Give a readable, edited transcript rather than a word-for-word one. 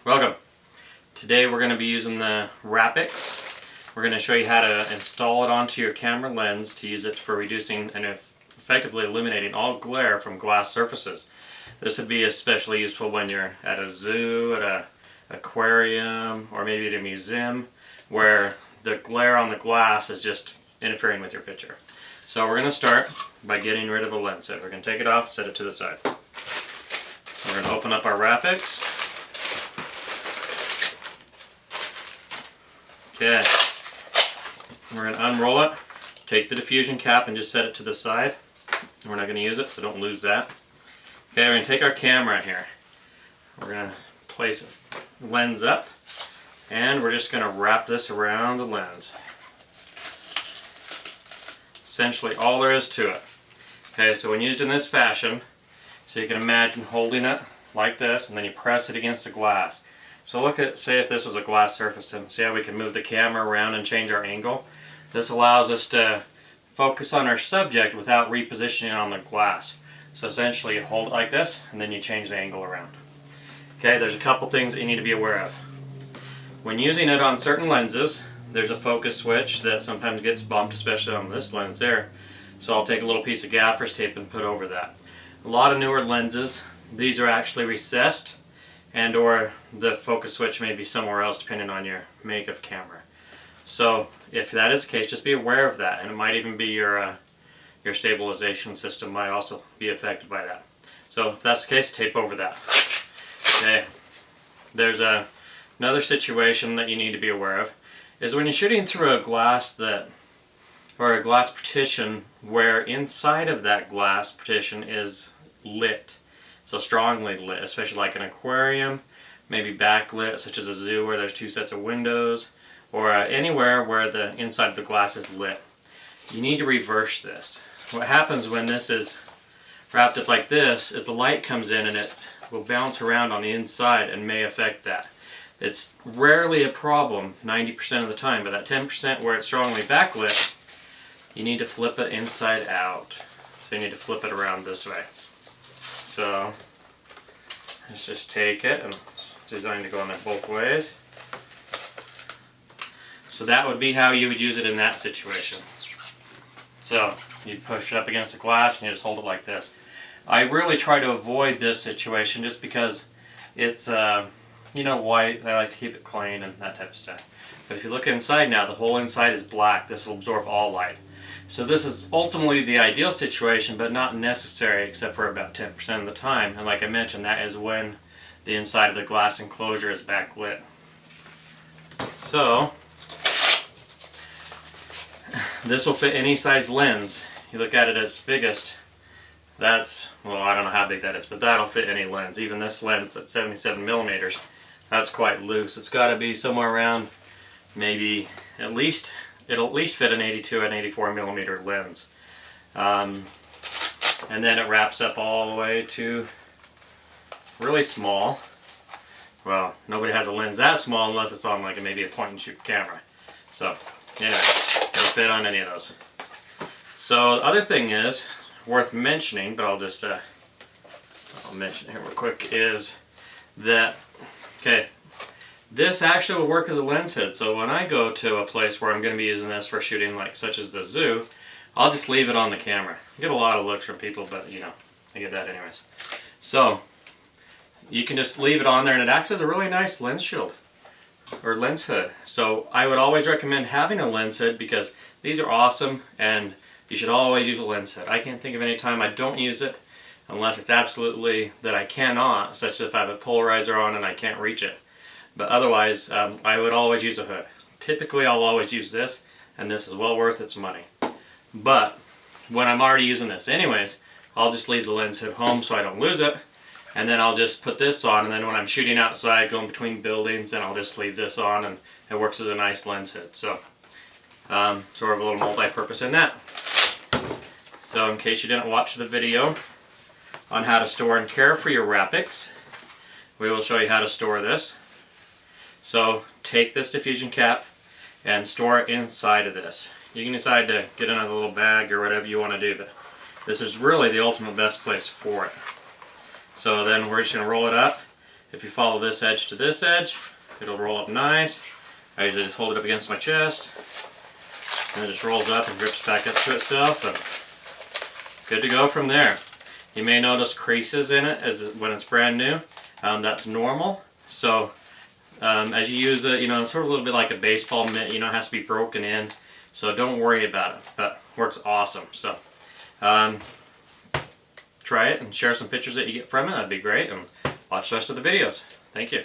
Welcome. Today we're going to be using the WRAPIX. We're going to show you how to install it onto your camera lens to use it for reducing and effectively eliminating all glare from glass surfaces. This would be especially useful when you're at a zoo, at an aquarium, or maybe at a museum where the glare on the glass is just interfering with your picture. So we're going to start by getting rid of the lens head. We're going to take it off, set it to the side. We're going to open up our WRAPIX. Okay, we're going to unroll it, take the diffusion cap and just set it to the side. We're not going to use it, so don't lose that. Okay, we're going to take our camera here. We're going to place the lens up, and we're just going to wrap this around the lens. Essentially all there is to it. Okay, so when used in this fashion, so you can imagine holding it like this, and then you press it against the glass. So look at, say if this was a glass surface, and see how we can move the camera around and change our angle. This allows us to focus on our subject without repositioning on the glass. So essentially you hold it like this, and then you change the angle around. Okay, there's a couple things that you need to be aware of. When using it on certain lenses, there's a focus switch that sometimes gets bumped, especially on this lens there. So I'll take a little piece of gaffer's tape and put over that. A lot of newer lenses, these are actually recessed, and or the focus switch may be somewhere else depending on your make of camera. So if that is the case, just be aware of that, and it might even be your stabilization system might also be affected by that. So if that's the case, tape over that. Okay. There's another situation that you need to be aware of is when you're shooting through a glass or a glass partition where inside of that glass partition is lit. So strongly lit, especially like an aquarium, maybe backlit, such as a zoo where there's two sets of windows, or anywhere where the inside of the glass is lit. You need to reverse this. What happens when this is wrapped up like this is the light comes in and it will bounce around on the inside and may affect that. It's rarely a problem 90% of the time, but that 10% where it's strongly backlit, you need to flip it inside out. So you need to flip it around this way. So let's just take it, and it's designed to go on there both ways. So that would be how you would use it in that situation. So you'd push it up against the glass and you just hold it like this. I really try to avoid this situation just because it's white. I like to keep it clean and that type of stuff. But if you look inside now, the whole inside is black. This will absorb all light. So this is ultimately the ideal situation, but not necessary except for about 10% of the time. And like I mentioned, that is when the inside of the glass enclosure is backlit. So this will fit any size lens. You look at it at its biggest, that's, well, I don't know how big that is, but that'll fit any lens. Even this lens that's 77 millimeters, that's quite loose. It's got to be somewhere around maybe it'll at least fit an 82 and 84 millimeter lens. And then it wraps up all the way to really small. Well, nobody has a lens that small unless it's on like maybe a point and shoot camera. So anyway, it'll fit on any of those. So the other thing is worth mentioning, but I'll mention it here real quick, is that, okay, this actually will work as a lens head. So when I go to a place where I'm going to be using this for shooting, like such as the zoo, I'll just leave it on the camera. I get a lot of looks from people, but I get that anyways. So you can just leave it on there and it acts as a really nice lens shield or lens hood. So I would always recommend having a lens hood because these are awesome and you should always use a lens hood. I can't think of any time I don't use it unless it's absolutely that I cannot, such as if I have a polarizer on and I can't reach it. But otherwise, I would always use a hood. Typically, I'll always use this, and this is well worth its money. But when I'm already using this anyways, I'll just leave the lens hood home so I don't lose it, and then I'll just put this on, and then when I'm shooting outside, going between buildings, then I'll just leave this on, and it works as a nice lens hood. So, sort of a little multi-purpose in that. So in case you didn't watch the video on how to store and care for your WRAPIX, we will show you how to store this. So take this diffusion cap and store it inside of this. You can decide to get in a little bag or whatever you want to do, but this is really the ultimate best place for it. So then we're just going to roll it up If you follow this edge to this edge, it'll roll up nice. I usually just hold it up against my chest, and it just rolls up and grips back up to itself, and good to go from there. You may notice creases in it when it's brand new. That's normal. So as you use it, it's sort of a little bit like a baseball mitt. It has to be broken in. So don't worry about it. But works awesome. So try it and share some pictures that you get from it. That'd be great. And watch the rest of the videos. Thank you.